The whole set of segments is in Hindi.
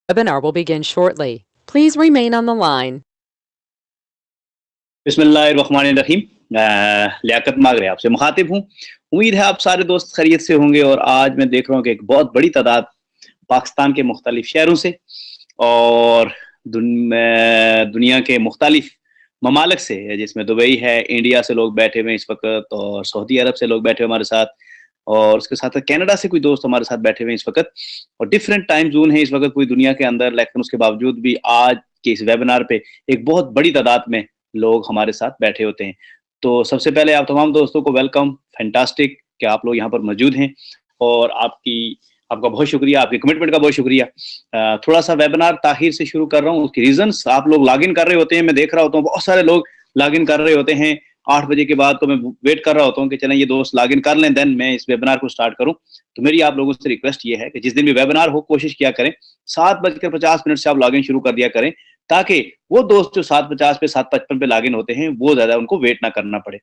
Webinar will begin shortly. Please remain on the line. बिस्मिल्लाहिर्रहमानिर्रहीम। लियाकत मागरे आपसे मुखातिब हूँ। उम्मीद है आप सारे दोस्त खैरियत से होंगे। और आज मैं देख रहा हूँ कि एक बहुत बड़ी तादाद पाकिस्तान के मुख्तलिफ शहरों से और दुनिया के मुख्तलिफ ममालिक से है, जिसमें दुबई है, इंडिया से लोग बैठे हुए हैं इस वक्त, और सऊदी अरब से लोग बैठे हुए हमारे साथ, और उसके साथ कनाडा से कोई दोस्त हमारे साथ बैठे हुए हैं इस वक्त। और डिफरेंट टाइम जोन है इस वक्त पूरी दुनिया के अंदर, लेकिन उसके बावजूद भी आज के इस वेबिनार पे एक बहुत बड़ी तादाद में लोग हमारे साथ बैठे होते हैं। तो सबसे पहले आप तमाम दोस्तों को वेलकम, फैंटास्टिक कि आप लोग यहाँ पर मौजूद हैं, और आपका बहुत शुक्रिया, आपके कमिटमेंट का बहुत शुक्रिया। थोड़ा सा वेबिनार ताखिर से शुरू कर रहा हूँ, उसकी रीजंस, आप लोग लॉग इन कर रहे होते हैं, मैं देख रहा होता हूँ बहुत सारे लोग लॉग इन कर रहे होते हैं 8 बजे के बाद, तो मैं वेट कर रहा होता हूँ कि चलें ये दोस्त लॉग इन कर लें, देन मैं इस वेबिनार को स्टार्ट करूँ। तो मेरी आप लोगों से रिक्वेस्ट ये है कि जिस दिन भी वेबिनार हो कोशिश किया करें 7:50 से आप लॉग इन शुरू कर दिया करें, ताकि वो दोस्त जो 7:50 पे 7:55 पे लॉग इन होते हैं वो ज्यादा उनको वेट ना करना पड़े।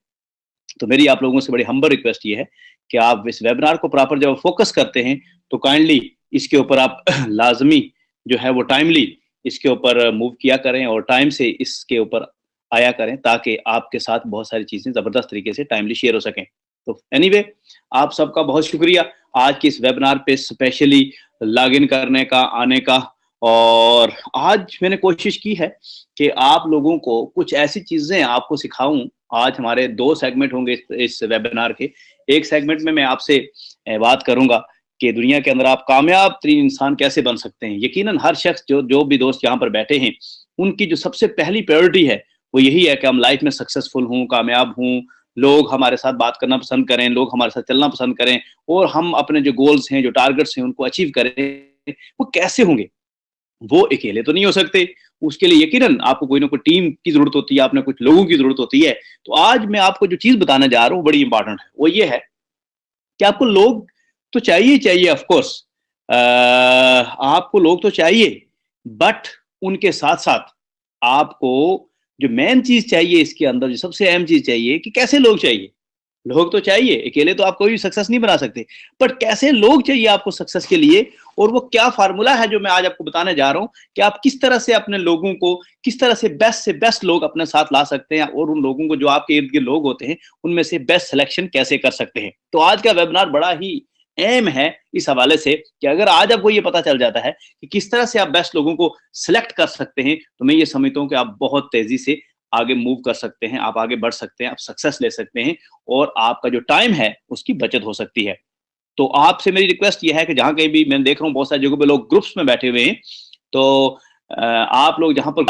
तो मेरी आप लोगों से बड़ी हम्बल रिक्वेस्ट ये है कि आप इस वेबिनार को प्रॉपर जब फोकस करते हैं तो काइंडली इसके ऊपर आप लाजमी जो है वो टाइमली इसके ऊपर मूव किया करें और टाइम से इसके ऊपर आया करें, ताकि आपके साथ बहुत सारी चीजें जबरदस्त तरीके से टाइमली शेयर हो सकें। तो एनीवे, आप सबका बहुत शुक्रिया आज के इस वेबिनार पे स्पेशली लॉग इन करने का, आने का। और आज मैंने कोशिश की है कि आप लोगों को कुछ ऐसी चीजें आपको सिखाऊं। आज हमारे 2 सेगमेंट होंगे इस वेबिनार के। एक सेगमेंट में मैं आपसे बात करूंगा कि दुनिया के अंदर आप कामयाब तरीन इंसान कैसे बन सकते हैं। यकीनन हर शख्स जो भी दोस्त यहाँ पर बैठे हैं, उनकी जो सबसे पहली प्रायोरिटी है वो यही है कि हम लाइफ में सक्सेसफुल हूँ, कामयाब हूँ, लोग हमारे साथ बात करना पसंद करें, लोग हमारे साथ चलना पसंद करें, और हम अपने जो गोल्स हैं, जो टारगेट्स हैं, उनको अचीव करें। वो कैसे होंगे? वो अकेले तो नहीं हो सकते। उसके लिए यकीनन आपको कोई ना कोई टीम की जरूरत होती है, आपने कुछ लोगों की जरूरत होती है। तो आज मैं आपको जो चीज बताने जा रहा हूँ बड़ी इंपॉर्टेंट है, वो ये है कि आपको लोग तो चाहिए ऑफ कोर्स। आपको लोग तो चाहिए, बट उनके साथ साथ आपको जो मेन चीज चाहिए इसके अंदर, जो सबसे अहम चीज चाहिए कि कैसे लोग चाहिए। लोग तो चाहिए, अकेले तो आप कोई सक्सेस नहीं बना सकते, बट कैसे लोग चाहिए आपको सक्सेस के लिए। और वो क्या फार्मूला है जो मैं आज आपको बताने जा रहा हूं कि आप किस तरह से अपने लोगों को, किस तरह से बेस्ट लोग अपने साथ ला सकते हैं, और उन लोगों को जो आपके इर्द गिर्द लोग होते हैं उनमें से बेस्ट सिलेक्शन कैसे कर सकते हैं। तो आज का वेबिनार बड़ा ही अहम है इस हवाले से कि अगर आज आपको ये पता चल जाता है कि किस तरह से आप बेस्ट लोगों को सिलेक्ट कर सकते हैं, तो मैं ये समझता हूं कि आप बहुत तेजी से आगे मूव कर सकते हैं, आप आगे बढ़ सकते हैं, आप सक्सेस ले सकते हैं, और आपका जो टाइम है उसकी बचत हो सकती है। तो आपसे मेरी रिक्वेस्ट ये है कि जहां कहीं भी मैं देख रहा हूँ बहुत सारी जगहों पे लोग ग्रुप्स में बैठे हुए हैं, तो आप लोग जहां पर